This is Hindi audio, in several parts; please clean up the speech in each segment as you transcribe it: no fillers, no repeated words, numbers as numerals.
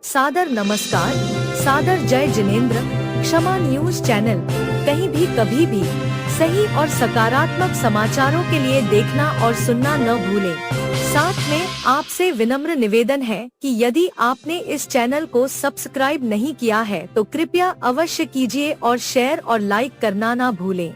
सादर नमस्कार, सादर जय जिनेंद्र। क्षमा न्यूज चैनल कहीं भी कभी भी सही और सकारात्मक समाचारों के लिए देखना और सुनना न भूलें। साथ में आपसे विनम्र निवेदन है कि यदि आपने इस चैनल को सब्सक्राइब नहीं किया है तो कृपया अवश्य कीजिए और शेयर और लाइक करना ना भूलें।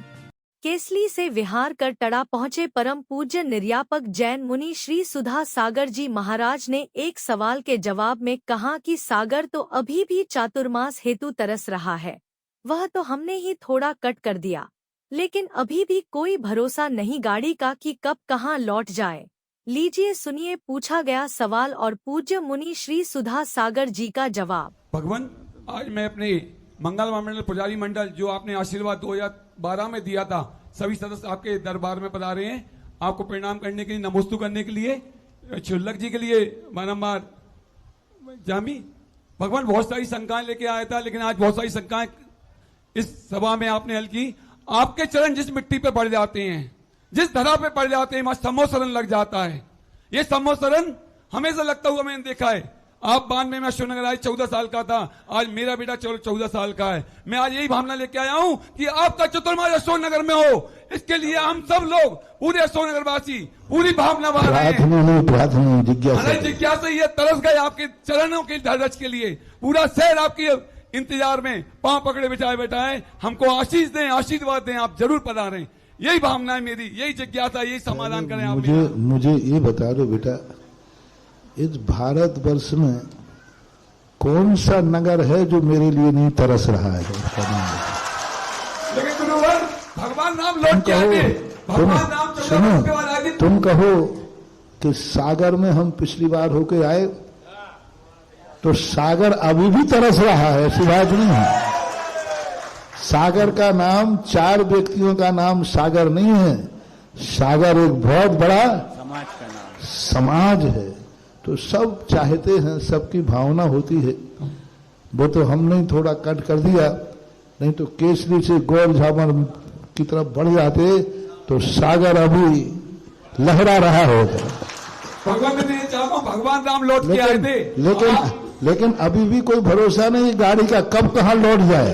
केसली से विहार कर टड़ा पहुँचे परम पूज्य निर्यापक जैन मुनि श्री सुधा सागर जी महाराज ने एक सवाल के जवाब में कहा कि सागर तो अभी भी चातुर्मास हेतु तरस रहा है, वह तो हमने ही थोड़ा कट कर दिया, लेकिन अभी भी कोई भरोसा नहीं गाड़ी का कि कब कहाँ लौट जाए। लीजिए सुनिए पूछा गया सवाल और पूज्य मुनि श्री सुधा सागर जी का जवाब। भगवान, आज मैं अपने मंगल मंडल पुजारी मंडल जो आपने आशीर्वाद 2012 में दिया था, सभी सदस्य आपके दरबार में पधारे हैं। आपको प्रणाम करने के लिए, नमोस्तु करने के लिए, क्षुल्लक जी के लिए बारम्बार जामी। भगवान, बहुत सारी शंकाएं लेके आया था, लेकिन आज बहुत सारी शंकाएं इस सभा में आपने हल की। आपके चरण जिस मिट्टी पे पड़ जाते हैं, जिस धरा पे पड़ जाते हैं, वहां सम्मोसरण लग जाता है। ये सम्मोसरण हमेशा लगता हुआ मैंने देखा है। आप 92 में अशोकनगर आए, 14 साल का था, आज मेरा बेटा 14 साल का है। मैं आज यही भावना लेके आया हूं कि आपका चतुर्मास अशोकनगर में हो। इसके लिए हम सब लोग, पूरे अशोकनगर वासी, पूरी भावना जिज्ञासा ये तरस गए आपके चरणों के धरज के लिए। पूरा शहर आपके इंतजार में पांव पकड़े बिठाए बैठाए। हमको आशीष दें, आशीर्वाद दें, आप जरूर पधारें। यही भावना है मेरी, यही जिज्ञासा, यही समाधान करें आप। मुझे ये बता दो बेटा, इस भारतवर्ष में कौन सा नगर है जो मेरे लिए नहीं तरस रहा है? लेकिन गुरुवर, भगवान नाम लौट के आगे, भगवान नाम सुनो, तुम कहो कि सागर में हम पिछली बार होके आए तो सागर अभी भी तरस रहा है, ऐसी बात नहीं है। सागर का नाम 4 व्यक्तियों का नाम सागर नहीं है। सागर एक बहुत बड़ा समाज का नाम, समाज है। तो सब चाहते हैं, सबकी भावना होती है। वो तो हमने थोड़ा कट कर दिया, नहीं तो केसरी से गौर झामर की तरफ बढ़ जाते तो सागर अभी लहरा रहा होता। भगवान राम लौट के आए थे, लेकिन अभी भी कोई भरोसा नहीं गाड़ी का कब कहाँ लौट जाए।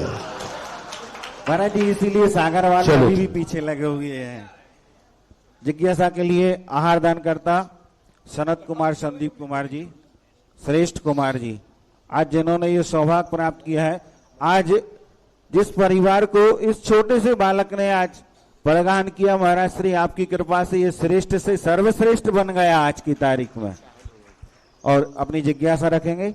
महाराज जी, इसीलिए सागर वाले अभी भी पीछे लगे हुए हैं। जिज्ञासा के लिए आहार दान करता सनत कुमार, संदीप कुमार जी, श्रेष्ठ कुमार जी, आज जिन्होंने ये सौभाग्य प्राप्त किया है। आज जिस परिवार को इस छोटे से बालक ने आज प्रदान किया, महाराज श्री आपकी कृपा से ये श्रेष्ठ से सर्वश्रेष्ठ बन गया आज की तारीख में। और अपनी जिज्ञासा रखेंगे।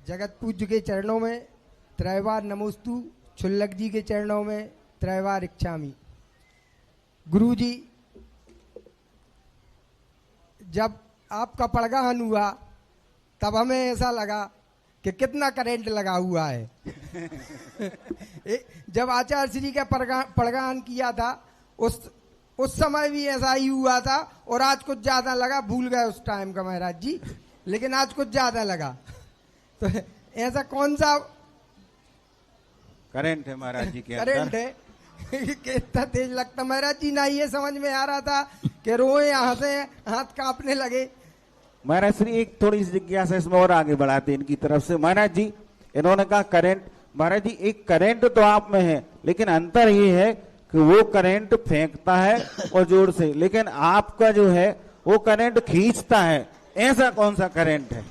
जगत पूज्य के चरणों में त्रैवार नमोस्तु, क्षुल्लक जी के चरणों में त्रैवार इच्छामि। गुरु जी, जब आपका पड़गान हुआ तब हमें ऐसा लगा कि कितना करंट लगा हुआ है। जब आचार्य श्री का पड़गान किया था उस समय भी ऐसा ही हुआ था, और आज कुछ ज्यादा लगा, भूल गए उस टाइम का महाराज जी, लेकिन आज कुछ ज्यादा लगा। तो ऐसा कौन सा करंट है महाराज जी के करंट है कितना तेज लगता महाराज जी? ना ये समझ में आ रहा था कि रोए, यहाँ से हाथ कांपने लगे। महाराज श्री एक थोड़ी जिज्ञासा इसमें और आगे बढ़ाते हैं इनकी तरफ से। महाराज जी, इन्होंने कहा करंट। महाराज जी, एक करंट तो आप में है, लेकिन अंतर ये है कि वो करंट फेंकता है और जोर से, लेकिन आपका जो है वो करंट खींचता है। ऐसा कौन सा करंट है?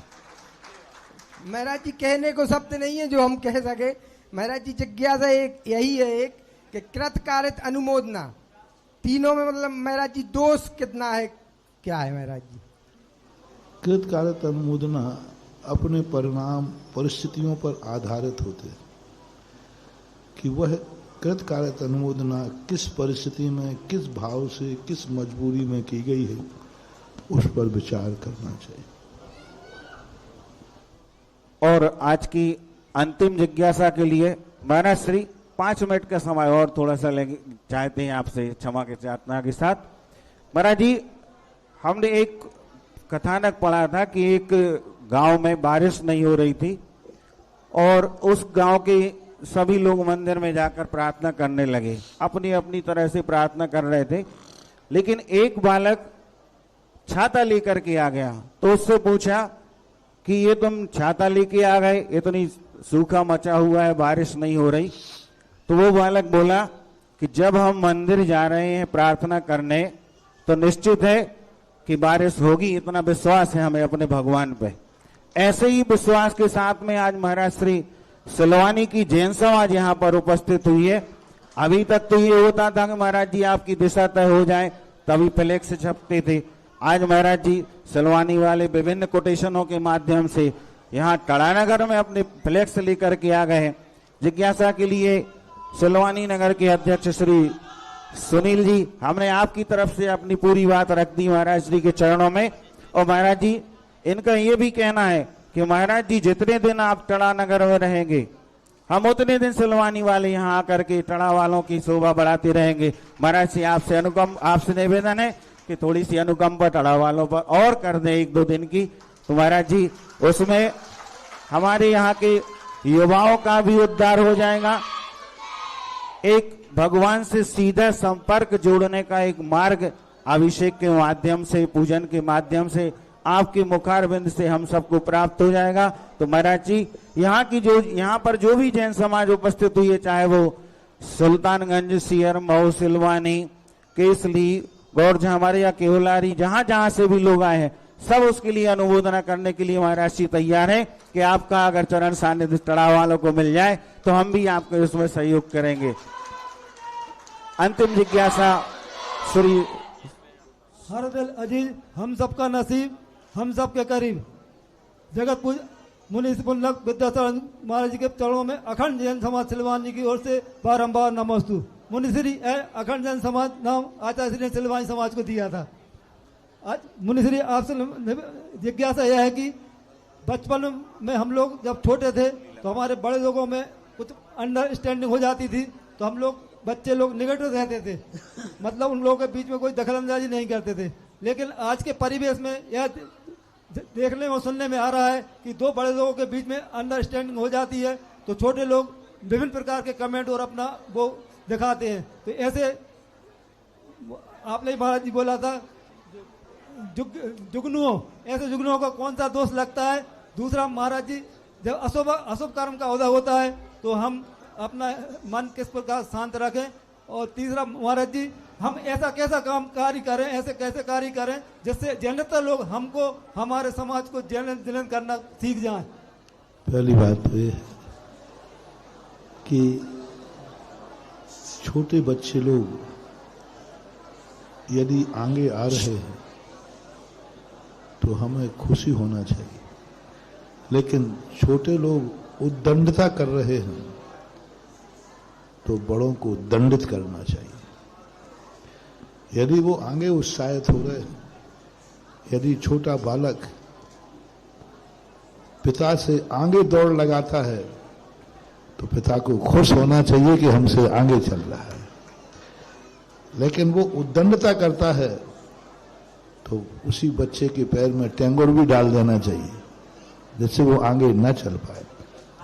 महाराज जी, कहने को शब्द नहीं है जो हम कह सके। महाराज जी, जिज्ञासा एक यही है एक कि कृत कारित अनुमोदना, तीनों में मतलब महाराज जी दोष कितना है, क्या है महाराज जी? कृत कारित अनुमोदना अपने परिणाम परिस्थितियों पर आधारित होते हैं कि वह कृत कारित अनुमोदना किस परिस्थिति में, किस भाव से, किस मजबूरी में की गई है, उस पर विचार करना चाहिए। और आज की अंतिम जिज्ञासा के लिए महाराज श्री 5 मिनट का समय और थोड़ा सा लेंगे चाहते हैं आपसे, क्षमा के प्रार्थना के साथ। महाराज जी, हमने एक कथानक पढ़ा था कि एक गांव में बारिश नहीं हो रही थी और उस गांव के सभी लोग मंदिर में जाकर प्रार्थना करने लगे, अपनी अपनी तरह से प्रार्थना कर रहे थे। लेकिन एक बालक छाता लेकर के आ गया, तो उससे पूछा कि ये तुम छाता लेके आ गए, इतनी सूखा मचा हुआ है, बारिश नहीं हो रही। तो वो बालक बोला कि जब हम मंदिर जा रहे हैं प्रार्थना करने तो निश्चित है कि बारिश होगी, इतना विश्वास है हमें अपने भगवान पे। ऐसे ही विश्वास के साथ में आज महाराज श्री सिलवानी की जैन समाज यहाँ पर उपस्थित हुई है। अभी तक तो ये होता था कि महाराज जी आपकी दिशा तय हो जाए तभी फ्लेक्स छपते थे। आज महाराज जी सिलवानी वाले विभिन्न कोटेशनों के माध्यम से यहाँ टड़ानगर में अपने फ्लेक्स लेकर के आ गए हैं। जिज्ञासा के लिए सिलवानी नगर के अध्यक्ष श्री सुनील जी, हमने आपकी तरफ से अपनी पूरी बात रख दी महाराज जी के चरणों में। और महाराज जी इनका ये भी कहना है कि महाराज जी जितने दिन आप टड़ानगर में रहेंगे हम उतने दिन सिलवानी वाले यहाँ आकर के टड़ा वालों की शोभा बढ़ाते रहेंगे। महाराज जी आपसे निवेदन है कि थोड़ी सी अनुकंपा टड़ा वालों पर और कर दें 1-2 दिन की, तो महाराज जी उसमें हमारे यहाँ के युवाओं का भी उद्धार हो जाएगा। एक भगवान से सीधा संपर्क जोड़ने का एक मार्ग अभिषेक के माध्यम से, पूजन के माध्यम से, आपके मुखारबिंद से हम सबको प्राप्त हो जाएगा। तो महाराज जी यहाँ पर जो भी जैन समाज उपस्थित हुई है, चाहे वो सुल्तानगंज, सियर, मऊ, सिलवानी, केसली, गौरझा हमारे या केवलारी, जहां जहां से भी लोग आए हैं, सब उसके लिए अनुमोदना करने के लिए महाराज जी तैयार है कि आपका अगर चरण सानिध्य टड़ा वालों को मिल जाए तो हम भी आपको इसमें सहयोग करेंगे। अंतिम जिज्ञासा श्री हर दिल अजीज, हम सबका नसीब, हम सबके करीब, जगत पूज मुनि पुल्लक विद्यासागर महाराज जी के चरणों में अखंड जैन समाज सिलवानी की ओर से बारंबार नमस्तु। मुनिश्री अखंड जैन समाज नाम आचार्य श्री ने सिलवानी समाज को दिया था। आज मुनिश्री आपसे जिज्ञासा यह है कि बचपन में हम लोग जब छोटे थे तो हमारे बड़े लोगों में कुछ अंडरस्टैंडिंग हो जाती थी, तो हम लोग बच्चे लोग निगेटिव रहते थे, मतलब उन लोगों के बीच में कोई दखलंदाजी नहीं करते थे। लेकिन आज के परिवेश में यह देखने और सुनने में आ रहा है कि 2 बड़े लोगों के बीच में अंडरस्टैंडिंग हो जाती है तो छोटे लोग विभिन्न प्रकार के कमेंट और अपना वो दिखाते हैं। तो ऐसे आपने महाराज जी बोला था जुगनुओं, ऐसे जुगनुओं का कौन सा दोष लगता है। दूसरा महाराज जी जब अशुभ कर्म का उदय होता है तो हम अपना मन किस प्रकार शांत रखें। और तीसरा महाराज जी हम ऐसा कैसा काम कार्य करें, ऐसे कैसे कार्य करें जिससे ज्ञानतर लोग हमको, हमारे समाज को जलन करना सीख जाएं। पहली बात तो ये है कि छोटे बच्चे लोग यदि आगे आ रहे हैं तो हमें खुशी होना चाहिए, लेकिन छोटे लोग उद्दंडता कर रहे हैं तो बड़ों को दंडित करना चाहिए। यदि वो आगे उत्साहित हो रहे हैं, यदि छोटा बालक पिता से आगे दौड़ लगाता है तो पिता को खुश होना चाहिए कि हमसे आगे चल रहा है। लेकिन वो उद्दंडता करता है तो उसी बच्चे के पैर में टेंगोर भी डाल देना चाहिए जिससे वो आगे न चल पाए।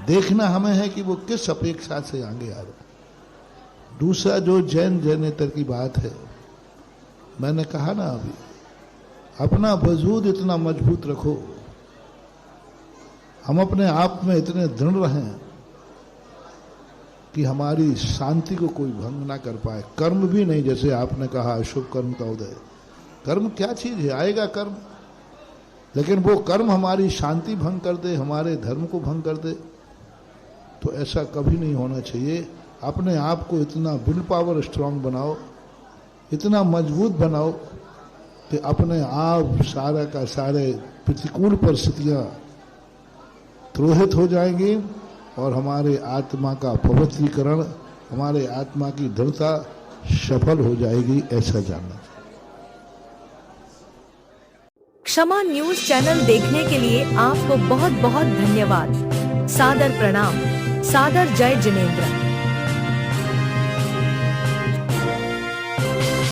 देखना हमें है कि वो किस अपेक्षा से आगे आ रहा है। दूसरा जो जैनेतर की बात है, मैंने कहा ना अभी, अपना वजूद इतना मजबूत रखो, हम अपने आप में इतने दृढ़ रहें कि हमारी शांति को कोई भंग ना कर पाए। कर्म भी नहीं, जैसे आपने कहा अशुभ कर्म का उदय, कर्म क्या चीज है, आएगा कर्म, लेकिन वो कर्म हमारी शांति भंग कर दे, हमारे धर्म को भंग कर दे, तो ऐसा कभी नहीं होना चाहिए। अपने आप को इतना विल पावर स्ट्रांग बनाओ, इतना मजबूत बनाओ कि अपने आप सारा का सारे प्रतिकूल परिस्थितियां त्रोहित हो जाएंगी और हमारे आत्मा का पवित्रीकरण, हमारे आत्मा की दृढ़ता सफल हो जाएगी, ऐसा जानना। क्षमा न्यूज चैनल देखने के लिए आपको बहुत बहुत धन्यवाद। सादर प्रणाम। सादर जय जिनेंद्र।